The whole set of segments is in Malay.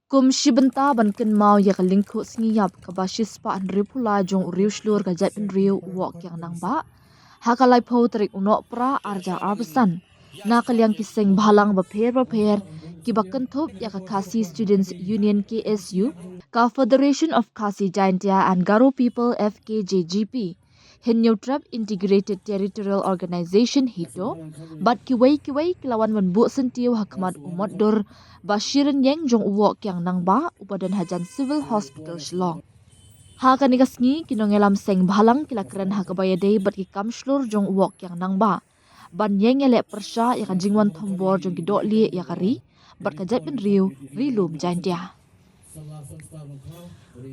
Kum shibenta ban ken mau ya kalingko sngiyap ka bashis pa anri pula jong uriu shlur ka jat riu wok yang nang ba hakalai pho tarik uno pra arja arbasan na kalyang kiseng bhalang ba pher ki bakan thop ya ka Khasi Students Union KSU ka Federation of Khasi Jaintia and Garo People FKJGP Henyo Trap Integrated Territorial Organization hito bat kiwai kilawan man bu sentiu hakmat umot dor bashiran yang jong uwok yang nang ba upadan hajan civil hospital Shillong. Ha kanigasngi kinongelam seng bhalang kilakran ha kabayade bat ki kamshlur jong uwok yang nang ba. Ban yang ele persya ya kan jingwan thombor jong kidokli ya kari bat kajat pen riu rilum jantia.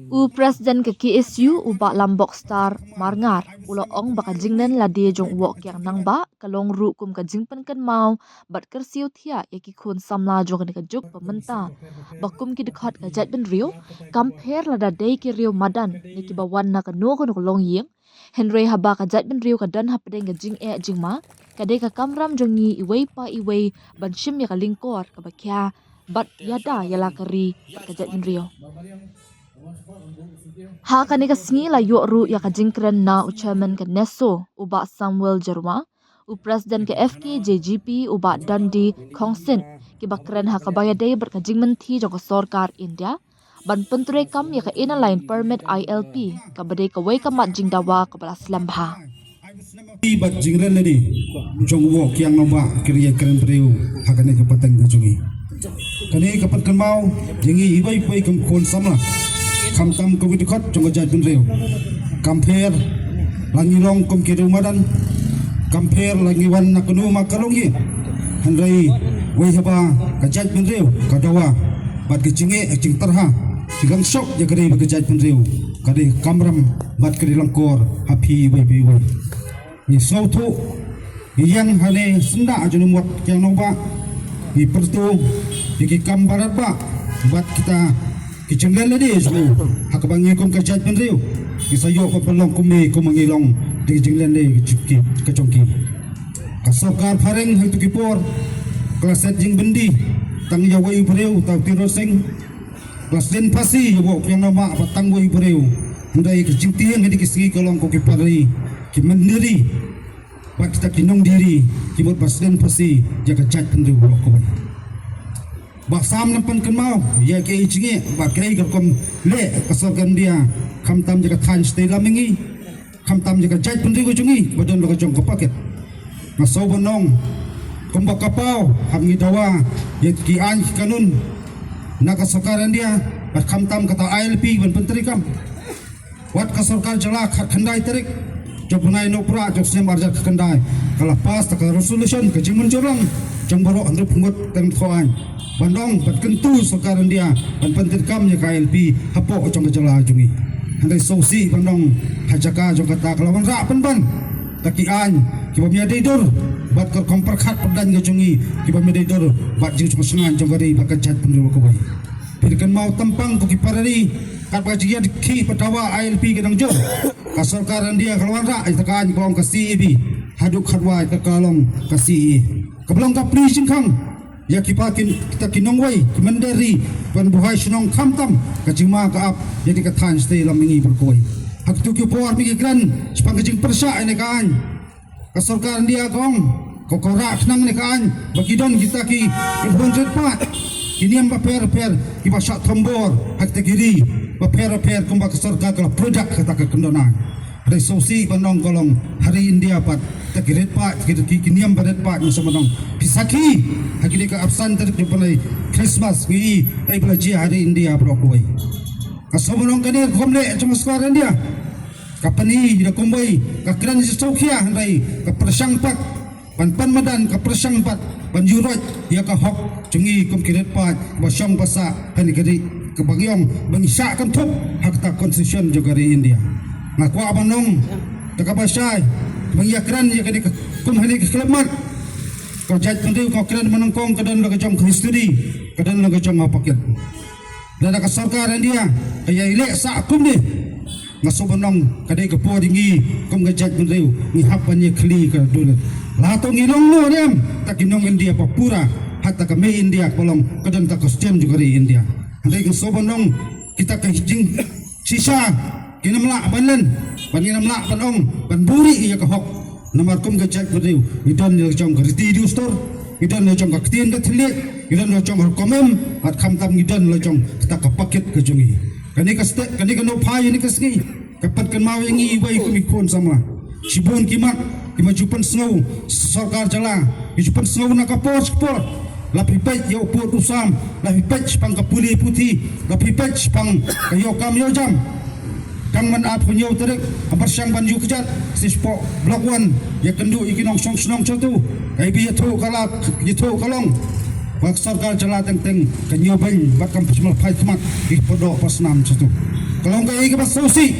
U Presiden ke KSU ubak lambok star marngar ulo ong baka jingnen ladi jong wok yang nang ba kalong ru kum ka jingpen kan mau bat kersiu thia ya ki khun samla jong ka juk pementa bakum ki dekat ka jat ben rio compare lada dei ki rio madan ni ki bawan na ka no ko long yeng Henry haba ka jat ben rio ka dan hapdeng ka jing e jingma ka de ka kamram jong ni iwei pa iwei ban shim ya ka lingkor ka bakya bat yada yala kari ka jat ben rio. Ha kanigasngi la ru ya kajingkren na chairman ke Neso uba Samuel Jerwa, u Presiden ke FKJGP uba Dandi Kongsin ki bakren ha kabayade berkajingmenti jong sorkar India ban penture kam ya ka inaline permit ILP ka bade ka wei kamat jingdawa ka balas lambha. Bat jingren ledi jong wok yang nomba kriya keren priu hakane ka pateng jongi kane ka pat mau jingi ibai pai kam kon samla kam tam ko widikot jong jat bin riu kamper langi long kom kiru madan kamper langi wan nakunu makalongi handai wei haba ka jat bin riu ka dawa bat ki jinge jing tarha tigang sok ya kare ka jat bin riu kade kamram bat kri langkor happy wei wei ni sautu yang hale senda ajunu mot yang nomba ni pertu iki kambarat ba bat kita kicenglen ledi semua hak bangi kom kajat penriu kisayo ko pelong kumi ko mangilong di jenglen le kicki kacongki kasokar fareng haitu kipor klaset jing bendi tang yawai breu tau tiroseng klas den pasi yo yang nama apa tang wai breu ndai kicingtiang hedi kisgi kolong ko kipari kimendiri pak kita kinong diri kibot pasden pasi jaga chat penriu ko bak sam nampan kenmau ya ke ichinge bak kai kom le kasorgan dia kamtam jaga than stay lamingi kamtam jaga jait pendri ko chungi badon lo jong ko paket maso bonong komba kapau hamgi dawa ya ki an kanun nakasokaran dia bak kamtam kata ILP ban pentri kam wat kasorkar jala khandai tarik jobunai no pra jok sem arja khandai kala pas ta resolution ke jimun jorong jongboro andre pungot teng khoan bandong bat kentu sokaran dia ban pentir kam ya KLP hapo jong jala jungi handai sosi bandong hajaka jong kata kalawan ra ban takian kibamya deidur bat kor kompar khat padan ga jungi kibamya deidur bat jing sengan jong gari bakat chat pendu ko bai pirkan mau tampang ko kiparari kat bajiya ki patawa ILP gedang jor kasorkaran dia kalawan ra takan kolong kasi ibi haduk khadwa ka kalong kasi kablong ka please kang ya kipakin kita kinongway kimandari pan buhay sinong kamtam kajima ka ap jadi ka than stay lamingi berkoy hak tu ki por mi gran sepang kajing persa ene kaan kasorkaran dia kong kokorak nang ne kaan bagidon kita ki 100 pat kiniam ba per ki basa thombor hak te giri ba per kumba kasorkar ka produk kata ka kendona resosi panong kolong hari India pat takiret pat kiniam badet pat masamanong pisaki hakili ka absan tarik jupalay Christmas wi ay belaji hari India brokoi kasamanong kanir komle cuma sekarang dia kapani da komboy ka kran sitokia handai ka persang pat pan madan ka persang pat panjurot ya ka hok cungi kom kiret pat basyong basa hani gari ka bagyong bangisa kan thop hak ta constitution jogari India ngaku abanong takabasay mangyakran ya kadi kum hani keklamat kau jat pendiu kau kran menongkong kadan lo kajong history kadan lo kajong apaket dan ka sarkaran dia kaya ile sa kum ni ngasobanong kadai ka podingi kum gajat pendiu ni hapanye kli ka dul la to ngilong no dem takinong India papura hatta ka me India kolong kadan ta kostem juga ri India Handai ke sobanong kita ke jing sisa kina melak banlen panina melak panong pan buri ia ke hok namar kum ke cek beriu idan le jong ke ti du store idan le jong ke tien ke thile idan le jong ke komem at kham tam idan le jong kita ke paket ke jongi kani ke stek kani ke no phai ni ke sngi kapat kan mau yang i bai kumi kon sama sibun kimat kimajupan snow sarkar jala kimajupan snow na ka pos lapi pet yo put usam lapi pet pang kapuli putih lapi pet pang kayo kam yo jam kang man ap kunyo terek abar syang ban yu kejat sispo blok 1 ya kendu ikinong song snong chatu kai bi yatho kala yatho kalong wak sarkar jala teng kanyo bang bat kam pusmal phai khmat ki podo pasnam chatu kalong kai ke basosi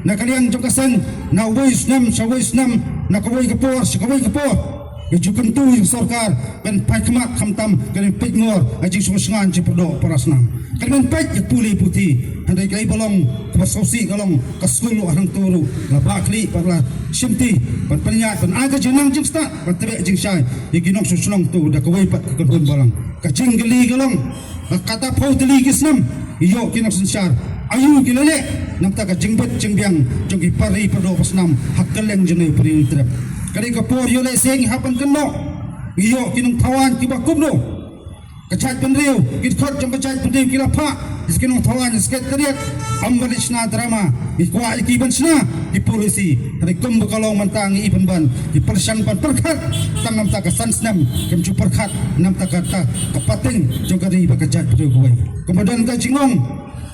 na kalian jokasan na wais nam na kawai kapor sikawai kapor Kejukan tu yang sarkar kan pai kemat kamtam kan pek ngor aji sungan ci podo parasnam kan pek ya puli putih handai kai balong kebasosi kalong kaskulu arang turu la bakli parla simti pan panyat pan aga jenang jing sta pan tebe jing syai ikinong sunong tu da kawai pat kedun balang kacing geli kalong kata pau teli kisnam iyo kinong sensar ayu gilele namta ka jingbet jingbiang jogi pari podo pasnam hakkeleng jene peri trap kali kapur yo le seng hapan keno iyo kinong tawan kiba kubno kachat penriu kitkhot jong kachat penriu kila pha iskinong tawan isket kariat ambalishna drama ikwa ikiban sna di polisi kali kum kalong mantang iban ban di persang pan perkhat tangam ta ka sansnam kem chu perkhat nam ta ka kapating jong kari ba kachat penriu kuai kemudian ka jingong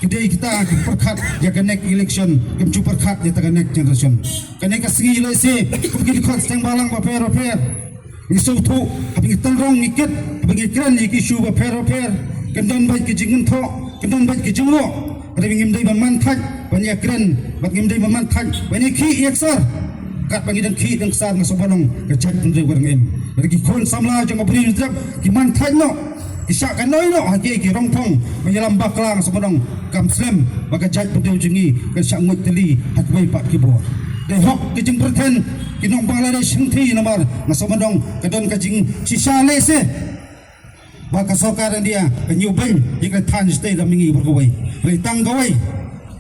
Kidai kita perkhat ya connect election kemcu perkhat ya connect generation connect kasih le se pergi khot sang balang ba per isu tu habis telrong ikit habis kran isu ba per kendan baik ke jingun tho kendan baik ke jinglo ada ngim dai man thak banyak kran bak ngim dai man thak banyak ki yaksar kat bagi dan ki dan sar ngasobanong kecet pendri warngem bagi kon samla jong abri drap ki man thak no Isyak kan noi no haki ki rongpong menyelam baklang sebenong kam slam baka jat pedeu jengi kan sangut teli hat bai pak ki bo de hok ki jing perten ki nong bangla de singthi namar na sebenong kadon ka jing sisa lese baka sokar dia penyu beng ik than stay da mingi bergawai re tang gawai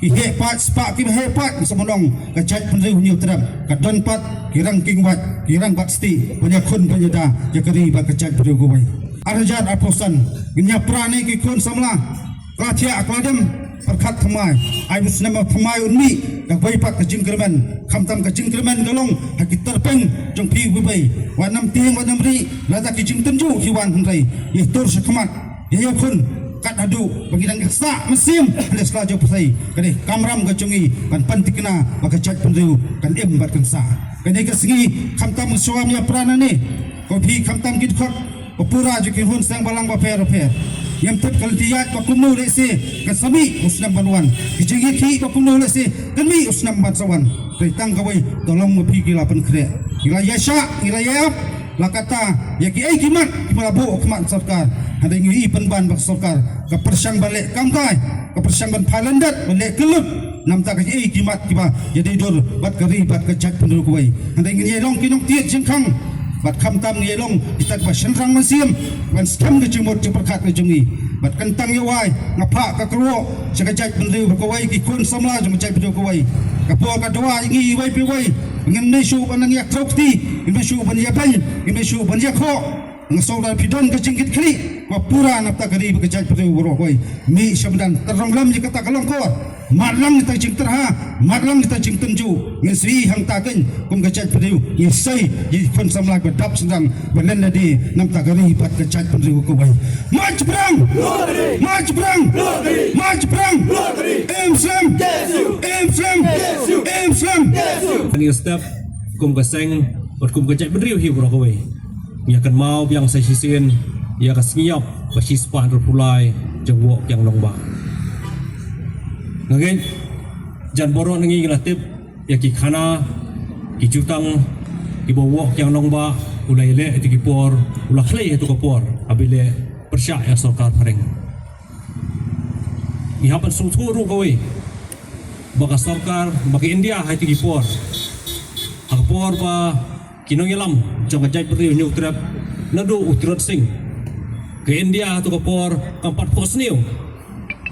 ki he pat spa ki he pat sebenong ka jat pendeu nyu terap kadon pat kirang kingwat kirang bat sti punya kun penyeda ya keri baka jat pedeu gawai Arjat aposan genya prane ki kon samla kathia akladem perkhat thamai ai musnama thamai unmi ka bai pak ka jingkerman khamtam ka jingkerman galong hakit terpeng jong phi bai wanam tieng wanam ri lada ki jingtenju hiwan hnrai ye tur sakmat ye kun kat adu bagi dang sa mesim les la jo pasai kane kamram ka chungi kan pantikna baka chat pendu kan em bat kan sa kane ka singi khamtam suamnya pranane ko phi khamtam kit khot Pura jukin hun sang balang ba per yang tet kaltiyat ba kumno lese kasami usnam banwan kijingi ki ba kumno lese kami usnam batsawan tang kawai tolong mapi kila pen kre kila yasha kila yap lakata ya ki ai kimat kimalabu ukmat sarkar ada ngi pen ban bak sarkar ka persang balik kamkai ka persang ban palandat balik kelut nam ta ka ai kimat kiba jadi dor bat kari bat kecak penduduk wai ada ngi long kinong tiet jengkang bat kham tam ngi long kita ba senrang masim ban stam ke jumot perkhat ke jungi bat kentang yawai ngapa ka kro sekajat pendeu berkawai ki kun samla jum cai pendeu kawai kapo ka doa ngi wai pi wai ngin nei su ban ngi akrokti ngin su ban ya ban ngin su ban ya kho ngasau da pidon ke jingkit kli wa pura napta kari bekajat pendeu berkawai mi syamdan teronglam ji kata kalong ko marlang kita jing terha marlang kita jing tenju ngesri hang taken kum kecet pendeu ngisai ji kon samla bedap sedang belen di nam tagari pat kecet pendeu ko bai maj perang em slam Ani step kum kaseng ot kum kecet pendeu hi bro ko bai ya kan mau yang saya sisin ya kasngiap basi span pulai jewok yang longba ngagen jan boron ngi ngatip ya ki khana ki jutang ki bawok yang nongba ulai le ti ki por ula khlei tu ko por abile persya ya sarkar pareng ni hapan sungsu ru koi baka sarkar baka India hai ti ki por akpor ba kinong yalam jong jai pri nyu trap nadu utrot sing ke India tu ko por kampat posniu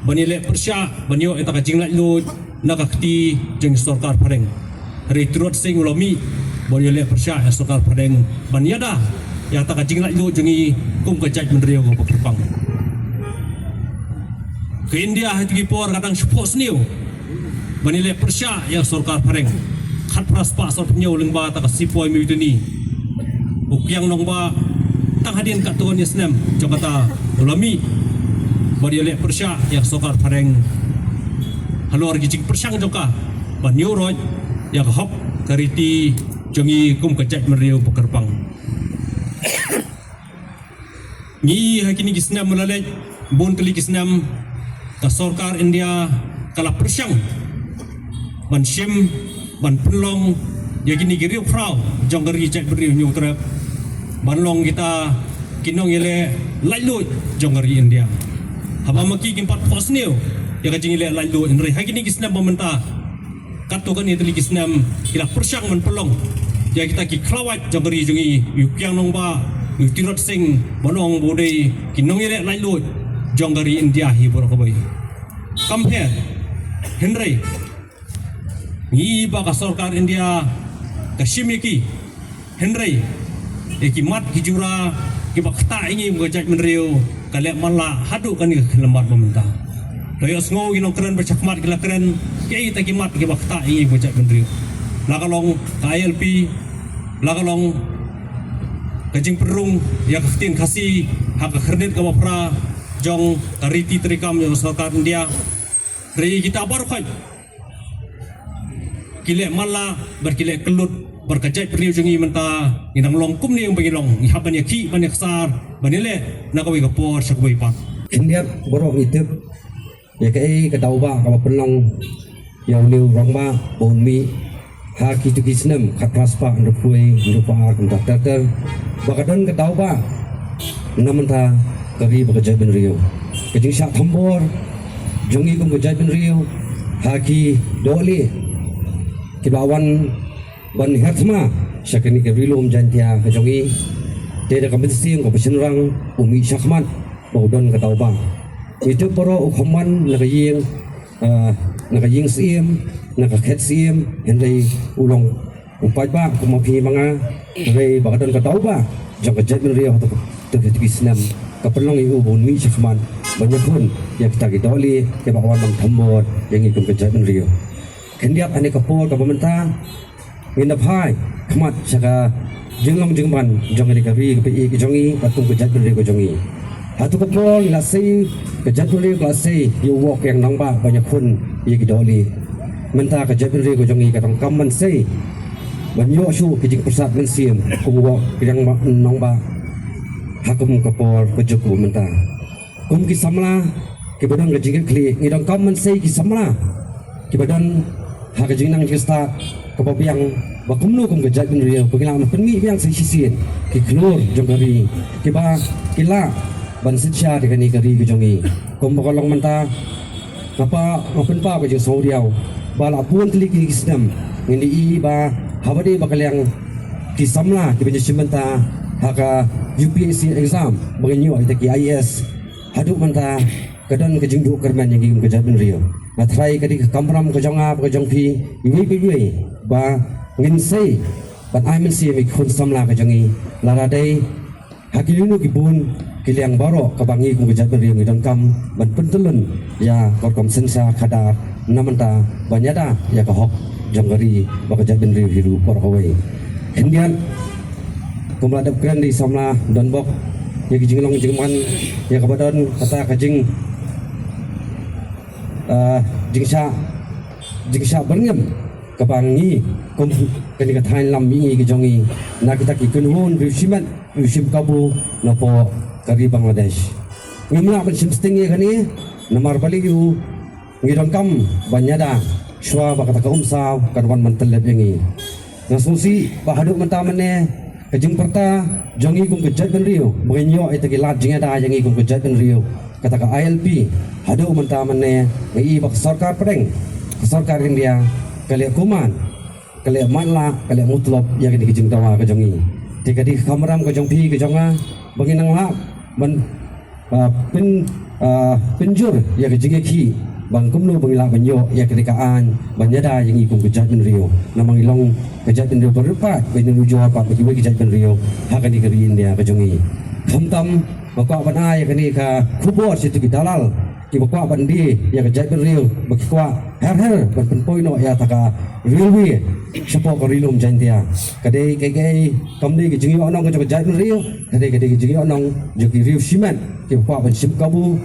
banile persya banyo eta ka jinglat lu nakakti jeng sarkar padeng hari turut sing ulami banile persya sarkar padeng banyada ya ta ka jinglat lu jengi kum ka jaj menrio go pakepang ke India hati por kadang support sniu banile persya ya sarkar padeng khat praspa sor penyo lengba ta ka sipoi mi ni ukyang nongba tang hadin kat tuan Islam Jakarta ulami banile persya ya sarkar padeng halor gijing persang joka banyo roj ya hop kariti jongi kum ka jaj menrio pakepang ni hakini gisnam melalai bon teli gisnam ka sarkar India kala persang ban shim ban pelong ya gini giriu frau jonggeri jaj beriu nyu terap ban long kita kinong yele lailu jonggeri India haba maki kimpat posneu ya kajing yele lailu indri hakini gisnam pemerintah katokan ni teli gisnam kila persang ban pelong ya kita ki klawat jonggeri jungi yukyang nongba tirot sing bonong bodai kinong yele lailu jonggeri India hi borokoi compare Henry ni ba ka sarkar India ka shimiki Henry eki mat hijura ki bakta ingi ngajak menrio kale mala hadu kan ke lembar pemerintah doyos ngo ino keren bercakmat kila keren ki ta ki mat ki bakta ingi ngajak menrio lakalong KLP lakalong kajing perung ya khtin khasi hak kredit ka bapra jong kariti trikam yang sarkar India dari kita baru kai kile mala berkile kelut berkajai perniu jungi menta inang longkum ni yang bangilong ihaban ya ki banyak sar banile nakawi kapor sakoi pat India borok itu ya kai kadauba kalau penong yang liu rongba bumi haki tu kisnem katraspa ndepui ndepa kontakter bakadon kadauba namenta kari bekerja ben rio kajing syak thambor jungi kum bekerja ben rio haki doli kibawan ban hatma syakani ke rilum jantia kajongi tidak kompetisi kompetisi orang umi syakmat baudon katauba itu poro ukhaman nakaying siem nakakhet siem henry ulong upai ba kumapi manga henry bakadon katauba jang kejat ben rio tu kisnam kapelong iu bumi syakmat banyak pun yang kita gidoli ke bawan mang thambor yang ikut kejat ben rio kendiap ane kapol ka pemerintah nginapai khamat saka jenglong jengban jongi kabi kapi ki jongi patung kejat beri ko jongi hatu kapol lasei kejat beri ko lasei yu wok yang nangba banyak pun ye ki doli menta kejat beri ko jongi katong kamman sei banyo shu ki jing persat men siem kum wok yang nangba hakum kapol ko joku menta kum ki samla ki badang gajing kli ngidong kamman sei ki samla ki badan hak jingnang jista kepapiang bakumnu kum gejat bin rio pengilang pengi yang sisisin ki klur jongari kiba kila ban sitcha de kani kari ki jongi kum bakolong menta apa open pa ko jing soriau bala pun tlik ki sistem ini i ba habade bakaliang ki samla ki benjim menta haka UPSC exam baginyo ita ki IS haduk menta kadon ke jingdu kerman yang gim gejat bin rio matrai kadi kamram ko jonga ko jongpi iwi ba ngin sei ban ai men si mi khun samla ka jongi lara dei hakilunu ki bun kiliang baro ka bangi ku gejat beri ngidang kam ban pentelun ya kor kom sensa khada namanta banyada ya ka hok jonggari ba gejat beri hiru por hawai hendian kumladap kran di samla don bok ya ki jinglong jingman ya ka badon kata ka jing jingsha berngem kebangi kum kani kathain lam mi ki jongi na kita ki kunhun rusim kabu nopo kari Bangladesh ngimla ban simsting ye kani namar bali yu ngidong kam banyada shwa bakata ka umsaw karwan mantel lebengi nasusi bahaduk mentamane kajing perta jongi kum kejat ben rio benyo itaki lat jingada yangi kum kejat ben rio kata ka ILP hadu mentamane ngi bak sarkar pedeng sarkar India kali kuman kali manla kali mutlop yang di kijing tawa ka jongi tika di kamram ka jongpi ka jonga bagi nang la ban pin penjur ya kejengeki bang kumno bangila banyo ya kedekaan banyada yang ikung kejat ben rio namang ilong kejat ben rio berpat ben nuju apa bagi kejat ben rio hakan dikerin dia kejongi khamtam bakwa ban ya kani ka kubor situ dalal ki bakwa ban di ya kejat ben rio bagi kwa her ban penpoino ya taka railway siapa ko rilum jantia kadai kai kamdi kejongi onong kejat ben rio kadai kejongi onong joki rio simen ki bakwa ban sim kabu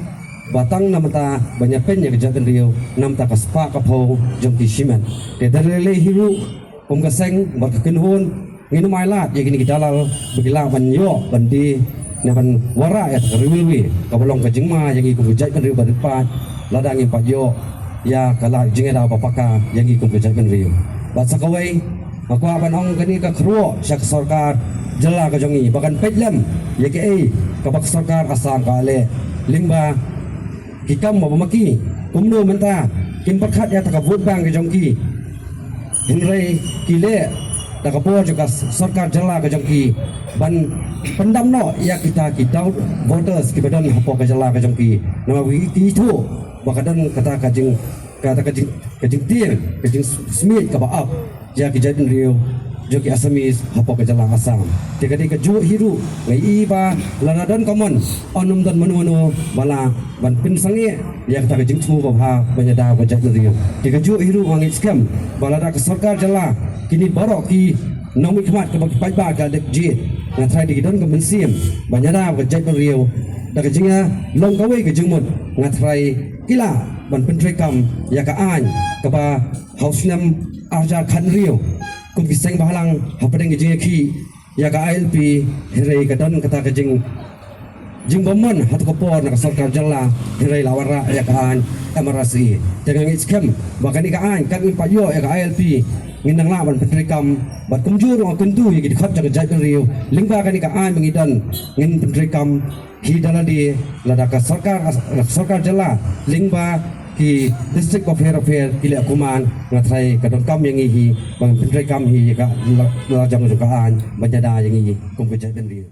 batang namata banyak pen ya kejatan rio namta kaspa kapo jongki simen de dalele hiru pom kaseng bak kenhun nginu mailat ya gini dalal begila banyo bandi neban wara ya riwi kabolong kajingma yang ikut kejatan rio berdepan ladang yang pajo ya kala jingeda papaka yang ikut kejatan rio bat sakawai aku aban ong kani ka kro syak sarkar jela kajongi bahkan pedlem ya ke kabak sarkar asam kale lingba kikam mau maki kumno menta kim perkat ya taka vote bang ke jongki hinrai kile taka po juga sarkar jela ke jongki ban pendam no ya kita voters kibadan hapo ke jela ke jongki nama wi itu bakadan kata kajing tiang kajing smith ka baap ya kejadian rio joki asamis hapo ke jala asam tikadi ke ju hiru ngai iba lanadan common onum dan manu bala ban pin sangi ya kata ke jingtu ko ha banyada ko jat rio tika ju hiru wangi scam bala da ke sarkar jala kini barok ki nomi khmat ke bagi pajba ka dek jit ngatrai di don ke mensim banyada ko jat rio da ke jinga long kawai ke jingmut ngatrai kila ban pentrekam ya ka an ke ba hausnam arja khan rio kum kiseng bahalang hapadeng jing ki ya ka ILP hirai kadon kata ke jing bomon hat ko por nak sarkar jalla hirai lawara ya kan MRSI dengan scam bahkan ni ka an kan payo ya ka ILP nginang lawan pentrikam bat kumjur wa kuntu ya ki khot jaga jai rio lingba kan ni ka an mengidan ngin pentrikam hi daladi ladaka sarkar jalla lingba ki district of Hereford kile kuman ngatrai kadon kam yang ihi bang pentrai kam hi ka lajang jukaan banyada yang ihi kum kejadian rio